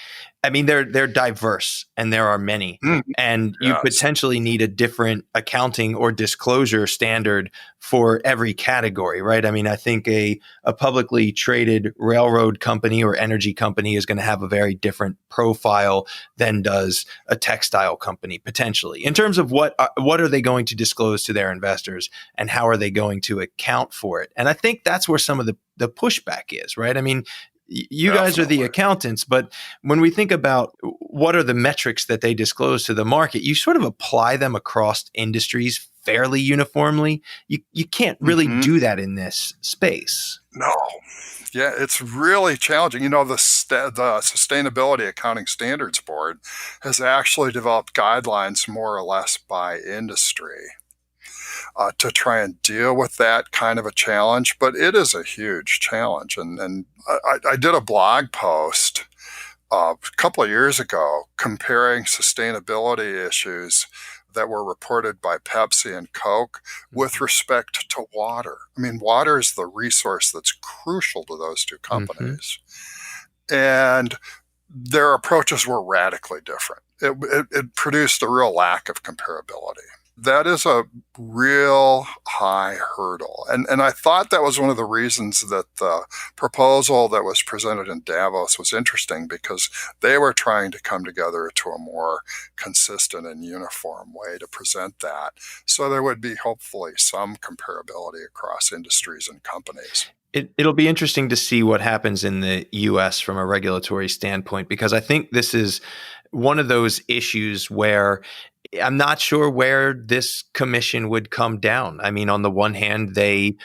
I mean, they're diverse and there are many, and you potentially need a different accounting or disclosure standard for every category, right? I mean, I think a publicly traded railroad company or energy company is going to have a very different profile than does a textile company potentially in terms of what are they going to disclose to their investors and how are they going to account for it? And I think that's where some of the pushback is, right? I mean, you guys are the accountants, but when we think about what are the metrics that they disclose to the market, you sort of apply them across industries fairly uniformly. You can't really do that in this space. No. Yeah, it's really challenging. The Sustainability Accounting Standards Board has actually developed guidelines more or less by industry to try and deal with that kind of a challenge. But it is a huge challenge. And I did a blog post a couple of years ago comparing sustainability issues that were reported by Pepsi and Coke with respect to water. I mean, water is the resource that's crucial to those two companies. And their approaches were radically different. It produced a real lack of comparability. That is a real high hurdle. And I thought that was one of the reasons that the proposal that was presented in Davos was interesting, because they were trying to come together to a more consistent and uniform way to present that. So there would be hopefully some comparability across industries and companies. It'll be interesting to see what happens in the U.S. from a regulatory standpoint, because I think this is one of those issues where I'm not sure where this commission would come down. I mean, on the one hand, they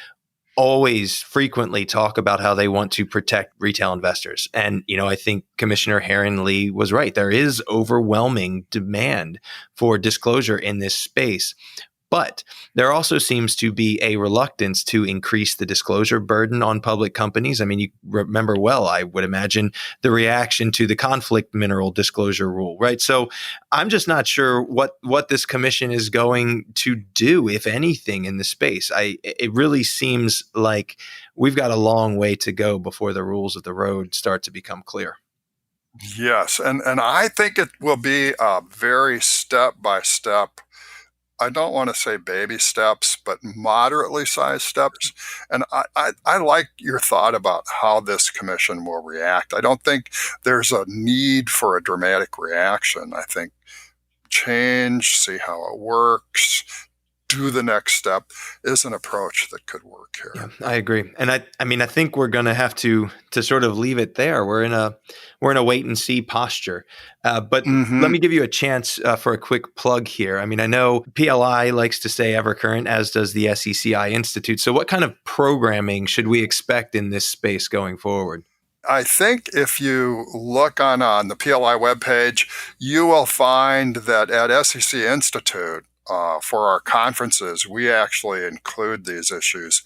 always frequently talk about how they want to protect retail investors. And, I think Commissioner Heron-Lee was right. There is overwhelming demand for disclosure in this space. But there also seems to be a reluctance to increase the disclosure burden on public companies. I mean, you remember well, I would imagine, the reaction to the conflict mineral disclosure rule, right? So I'm just not sure what this commission is going to do, if anything, in the space. It really seems like we've got a long way to go before the rules of the road start to become clear. Yes, and I think it will be a very step-by-step, I don't want to say baby steps, but moderately sized steps. And I like your thought about how this commission will react. I don't think there's a need for a dramatic reaction. I think change, see how it works, do the next step is an approach that could work here. Yeah, I agree. And I mean, I think we're going to have to sort of leave it there. We're in a wait and see posture. But let me give you a chance for a quick plug here. I mean, I know PLI likes to stay ever current, as does the SECI Institute. So what kind of programming should we expect in this space going forward? I think if you look on the PLI webpage, you will find that at SEC Institute, for our conferences, we actually include these issues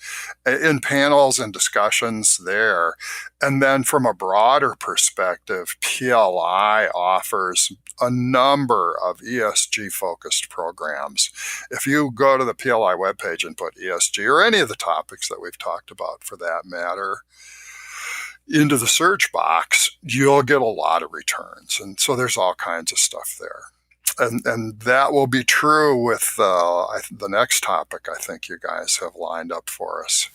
in panels and discussions there. And then from a broader perspective, PLI offers a number of ESG-focused programs. If you go to the PLI webpage and put ESG or any of the topics that we've talked about for that matter into the search box, you'll get a lot of returns. And so there's all kinds of stuff there. And that will be true with the next topic I think you guys have lined up for us.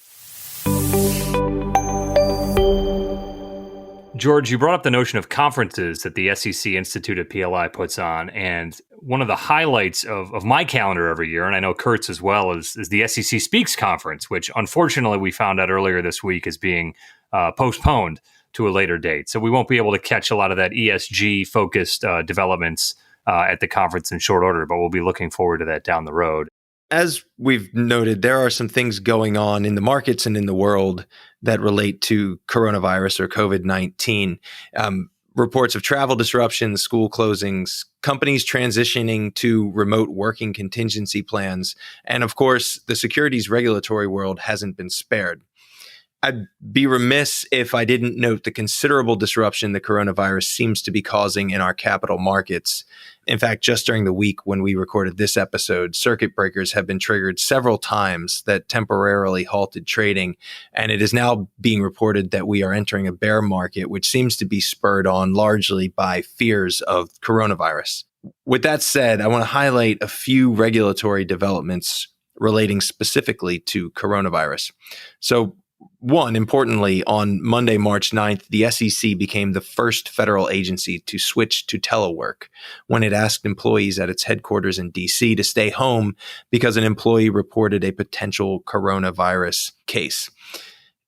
George, you brought up the notion of conferences that the SEC Institute at PLI puts on. And one of the highlights of my calendar every year, and I know Kurt's as well, is the SEC Speaks Conference, which unfortunately we found out earlier this week is being postponed to a later date. So we won't be able to catch a lot of that ESG-focused developments at the conference in short order, but we'll be looking forward to that down the road. As we've noted, there are some things going on in the markets and in the world that relate to coronavirus or COVID-19. Reports of travel disruptions, school closings, companies transitioning to remote working contingency plans, and of course, the securities regulatory world hasn't been spared. I'd be remiss if I didn't note the considerable disruption the coronavirus seems to be causing in our capital markets. In fact, just during the week when we recorded this episode, circuit breakers have been triggered several times that temporarily halted trading, and it is now being reported that we are entering a bear market, which seems to be spurred on largely by fears of coronavirus. With that said, I want to highlight a few regulatory developments relating specifically to coronavirus. So, one, importantly, on Monday, March 9th, the SEC became the first federal agency to switch to telework when it asked employees at its headquarters in D.C. to stay home because an employee reported a potential coronavirus case.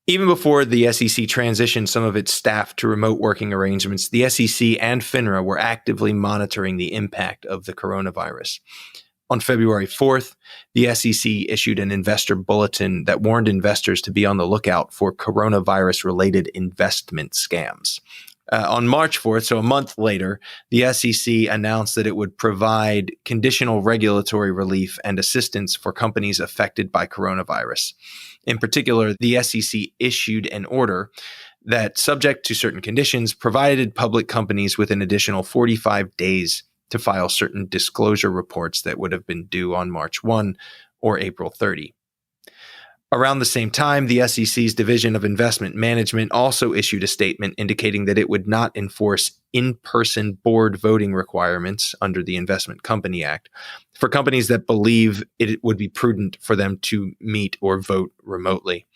Even before the SEC transitioned some of its staff to remote working arrangements, the SEC and FINRA were actively monitoring the impact of the coronavirus. On February 4th, the SEC issued an investor bulletin that warned investors to be on the lookout for coronavirus-related investment scams. On March 4th, so a month later, the SEC announced that it would provide conditional regulatory relief and assistance for companies affected by coronavirus. In particular, the SEC issued an order that, subject to certain conditions, provided public companies with an additional 45 days to file certain disclosure reports that would have been due on March 1 or April 30. Around the same time, the SEC's Division of Investment Management also issued a statement indicating that it would not enforce in-person board voting requirements under the Investment Company Act for companies that believe it would be prudent for them to meet or vote remotely.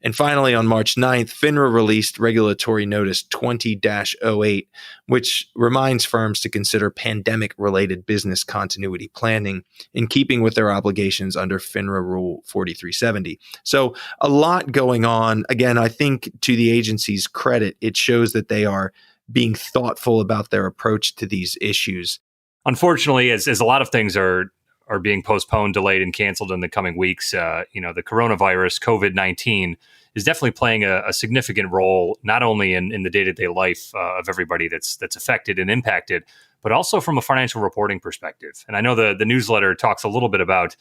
And finally, on March 9th, FINRA released Regulatory Notice 20-08, which reminds firms to consider pandemic-related business continuity planning in keeping with their obligations under FINRA Rule 4370. So a lot going on. Again, I think to the agency's credit, it shows that they are being thoughtful about their approach to these issues. Unfortunately, as a lot of things are being postponed, delayed, and canceled in the coming weeks, the coronavirus, COVID-19, is definitely playing a significant role, not only in the day-to-day life of everybody that's affected and impacted, but also from a financial reporting perspective. And I know the newsletter talks a little bit about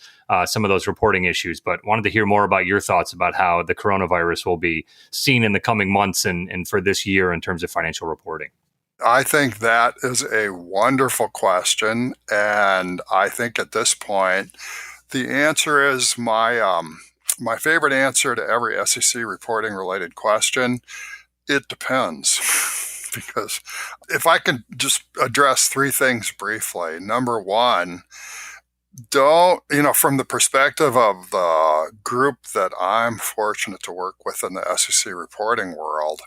some of those reporting issues, but wanted to hear more about your thoughts about how the coronavirus will be seen in the coming months and for this year in terms of financial reporting. I think that is a wonderful question. And I think at this point, the answer is my favorite answer to every SEC reporting related question. It depends. Because if I can just address three things briefly. Number one, from the perspective of the group that I'm fortunate to work with in the SEC reporting world,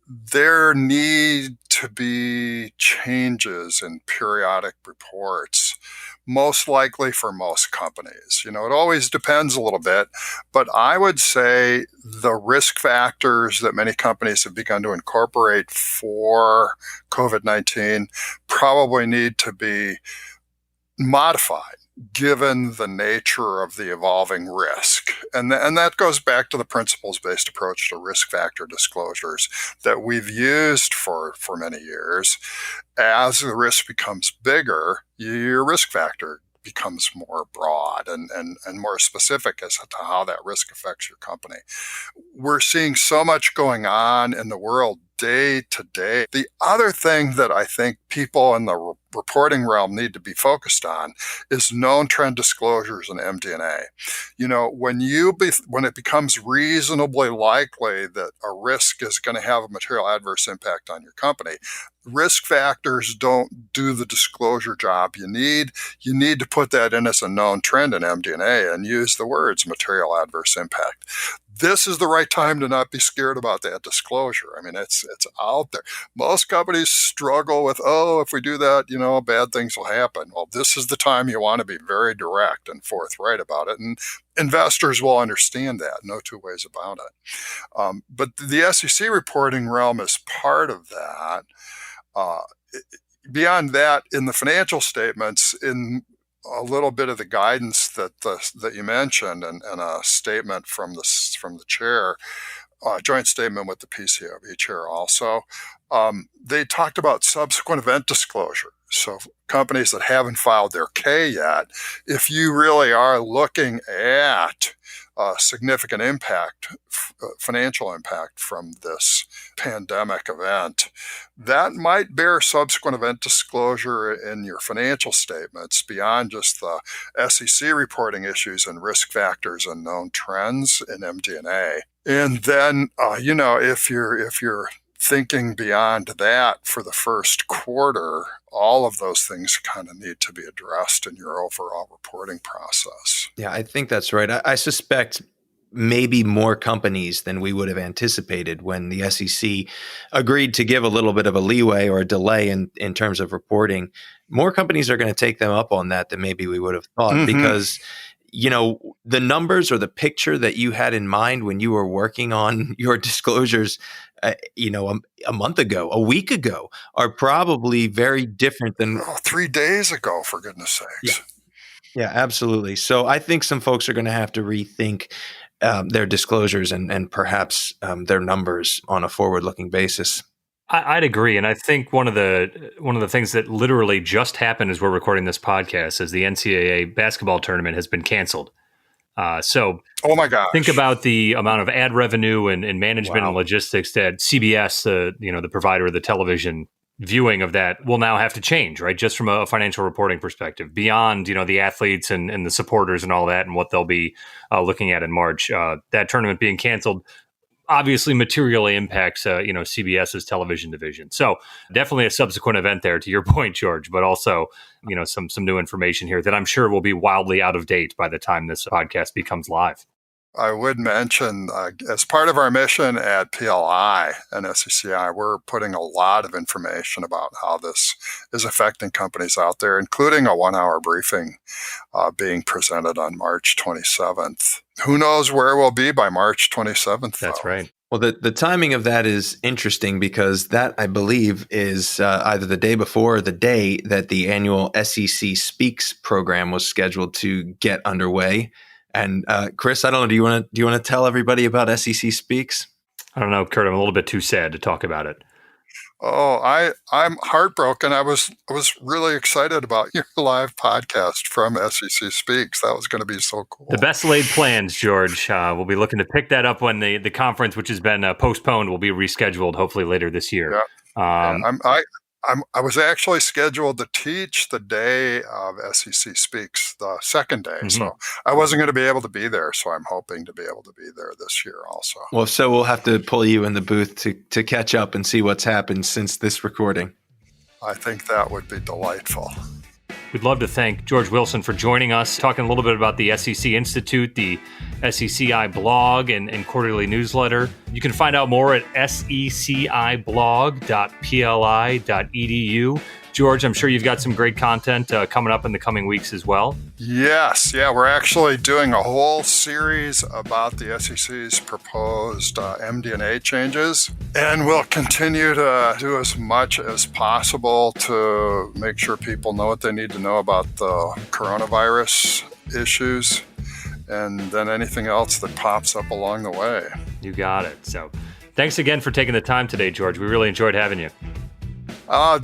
there need to be changes in periodic reports, most likely for most companies. It always depends a little bit, but I would say the risk factors that many companies have begun to incorporate for COVID-19 probably need to be modified given the nature of the evolving risk. And that goes back to the principles-based approach to risk factor disclosures that we've used for many years. As the risk becomes bigger, your risk factor becomes more broad and more specific as to how that risk affects your company. We're seeing so much going on in the world day to day. The other thing that I think people in the reporting realm need to be focused on is known trend disclosures and MD&A. When it becomes reasonably likely that a risk is going to have a material adverse impact on your company, risk factors don't do the disclosure job you need. You need to put that in as a known trend in MD&A and use the words material adverse impact. This is the right time to not be scared about that disclosure. I mean, it's out there. Most companies struggle with, if we do that, bad things will happen. Well, this is the time you want to be very direct and forthright about it. And investors will understand that. No two ways about it. But the SEC reporting realm is part of that. Beyond that, in the financial statements, in a little bit of the guidance that you mentioned, and a statement from the chair, joint statement with the PCAOB chair also, they talked about subsequent event disclosure. So companies that haven't filed their K yet, if you really are looking at significant impact, financial impact from this pandemic event, that might bear subsequent event disclosure in your financial statements beyond just the SEC reporting issues and risk factors and known trends in MD&A. And then, if you're thinking beyond that for the first quarter, all of those things kind of need to be addressed in your overall reporting process. Yeah, I think that's right. I suspect maybe more companies than we would have anticipated when the SEC agreed to give a little bit of a leeway or a delay in terms of reporting. More companies are going to take them up on that than maybe we would have thought, because the numbers or the picture that you had in mind when you were working on your disclosures, a month ago, a week ago, are probably very different than 3 days ago, for goodness sakes. Yeah, absolutely. So I think some folks are going to have to rethink their disclosures and perhaps their numbers on a forward-looking basis. I'd agree, and I think one of the things that literally just happened as we're recording this podcast is the NCAA basketball tournament has been canceled. So, oh my gosh, think about the amount of ad revenue and management and logistics that CBS, the provider of the television viewing of that, will now have to change, right? Just from a financial reporting perspective, beyond the athletes and the supporters and all that, and what they'll be looking at in March. That tournament being canceled obviously materially impacts CBS's television division. So definitely a subsequent event there, to your point, George, but also some new information here that I'm sure will be wildly out of date by the time this podcast becomes live. I would mention, as part of our mission at PLI and SECI, we're putting a lot of information about how this is affecting companies out there, including a 1-hour briefing being presented on March 27th. Who knows where we'll be by March 27th? That's right. Well, the timing of that is interesting because that, I believe, is either the day before or the day that the annual SEC Speaks program was scheduled to get underway. And Chris, I don't know, do you want to tell everybody about SEC Speaks? I don't know, Kurt. I'm a little bit too sad to talk about it. Oh, I'm heartbroken. I was really excited about your live podcast from SEC Speaks. That was going to be so cool. The best laid plans, George. We'll be looking to pick that up when the conference, which has been postponed, will be rescheduled, hopefully later this year. Yeah. I was actually scheduled to teach the day of SEC Speaks, the second day. Mm-hmm. So I wasn't going to be able to be there. So I'm hoping to be able to be there this year also. Well, so we'll have to pull you in the booth to catch up and see what's happened since this recording. I think that would be delightful. We'd love to thank George Wilson for joining us, talking a little bit about the SEC Institute, the SECI blog, and quarterly newsletter. You can find out more at secblog.pli.edu. George, I'm sure you've got some great content coming up in the coming weeks as well. Yes, we're actually doing a whole series about the SEC's proposed MD&A changes, and we'll continue to do as much as possible to make sure people know what they need to know about the coronavirus issues, and then anything else that pops up along the way. You got it. So thanks again for taking the time today, George. We really enjoyed having you.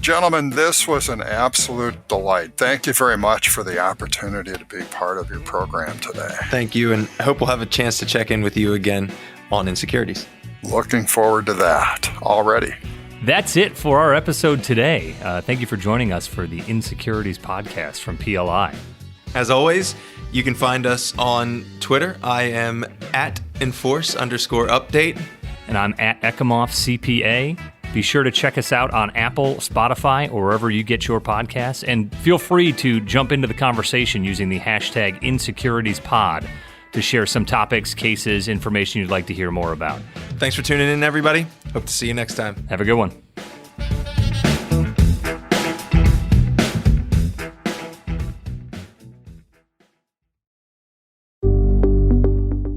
Gentlemen, this was an absolute delight. Thank you very much for the opportunity to be part of your program today. Thank you, and I hope we'll have a chance to check in with you again on Insecurities. Looking forward to that already. That's it for our episode today. Thank you for joining us for the Insecurities podcast from PLI. As always, you can find us on Twitter. I am at enforce_update. And I'm at Ekimoff CPA. Be sure to check us out on Apple, Spotify, or wherever you get your podcasts. And feel free to jump into the conversation using the hashtag InsecuritiesPod to share some topics, cases, information you'd like to hear more about. Thanks for tuning in, everybody. Hope to see you next time. Have a good one.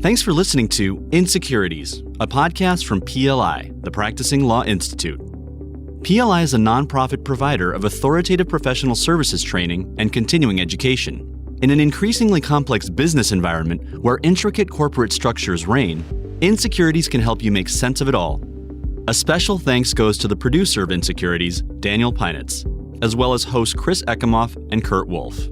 Thanks for listening to Insecurities, a podcast from PLI, the Practicing Law Institute. PLI is a nonprofit provider of authoritative professional services training and continuing education. In an increasingly complex business environment where intricate corporate structures reign, Insecurities can help you make sense of it all. A special thanks goes to the producer of Insecurities, Daniel Peinitz, as well as hosts Chris Ekimoff and Kurt Wolf.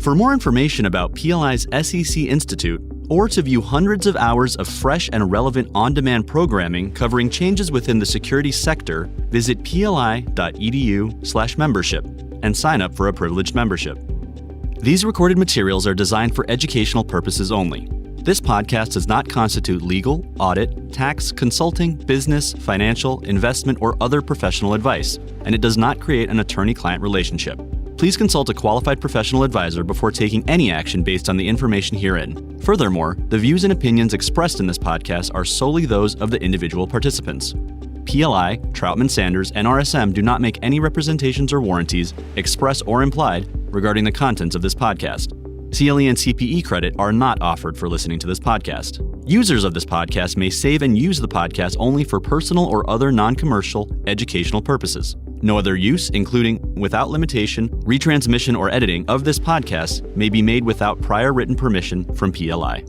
For more information about PLI's SEC Institute, or to view hundreds of hours of fresh and relevant on-demand programming covering changes within the security sector, visit pli.edu/membership and sign up for a privileged membership. These recorded materials are designed for educational purposes only. This podcast does not constitute legal, audit, tax, consulting, business, financial, investment, or other professional advice, and it does not create an attorney-client relationship. Please consult a qualified professional advisor before taking any action based on the information herein. Furthermore, the views and opinions expressed in this podcast are solely those of the individual participants. PLI, Troutman Sanders, and RSM do not make any representations or warranties, express or implied, regarding the contents of this podcast. CLE and CPE credit are not offered for listening to this podcast. Users of this podcast may save and use the podcast only for personal or other non-commercial educational purposes. No other use, including, without limitation, retransmission or editing of this podcast may be made without prior written permission from PLI.